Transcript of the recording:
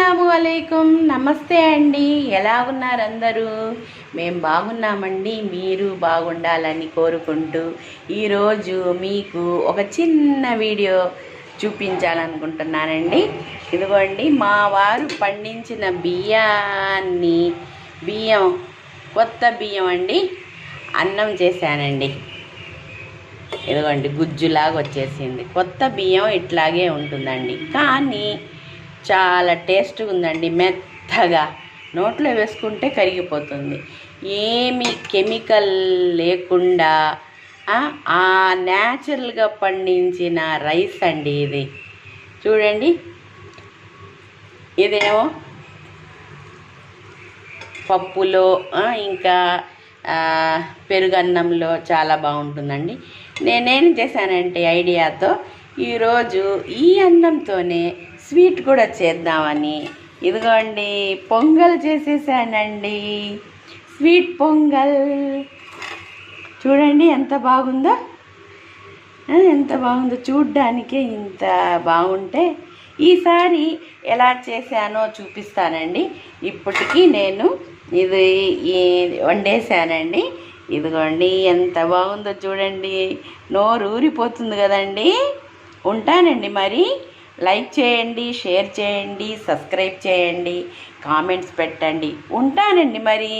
అస్సలాము అలైకుం, నమస్తే అండి. ఎలా ఉన్నారు అందరూ? మేము బాగున్నామండి. మీరు బాగుండాలని కోరుకుంటూ ఈరోజు మీకు ఒక చిన్న వీడియో చూపించాలనుకుంటున్నానండి. ఇదిగోండి, మా వారు పండించిన బియ్యం కొత్త బియ్యం అండి, అన్నం చేశానండి. ఇదిగోండి, గుజ్జులాగా వచ్చేసింది. కొత్త బియ్యం ఇట్లాగే ఉంటుందండి, కానీ చాలా టేస్ట్గా ఉందండి. మెత్తగా నోట్లో వేసుకుంటే కరిగిపోతుంది. ఏమి కెమికల్ లేకుండా న్యాచురల్గా పండించిన రైస్ అండి ఇది. చూడండి, ఇదేమో పప్పులో ఇంకా పెరుగన్నంలో చాలా బాగుంటుందండి. నేనేం చేశానంటే ఐడియాతో ఈరోజు ఈ అన్నంతోనే స్వీట్ కూడా చేద్దామని ఇదిగోండి పొంగల్ చేసేసానండి. స్వీట్ పొంగల్ చూడండి ఎంత బాగుందో, చూడ్డానికే ఇంత బాగుంటే ఈసారి ఎలా చేశానో చూపిస్తానండి. ఇప్పటికీ నేను ఇది వండేసానండి. ఇదిగోండి ఎంత బాగుందో చూడండి, నోరు ఊరిపోతుంది కదండి. ఉంటానండి మరి. లైక్ చేయండి, షేర్ చేయండి, సబ్స్క్రైబ్ చేయండి, కామెంట్స్ పెట్టండి. ఉంటానండి మరి.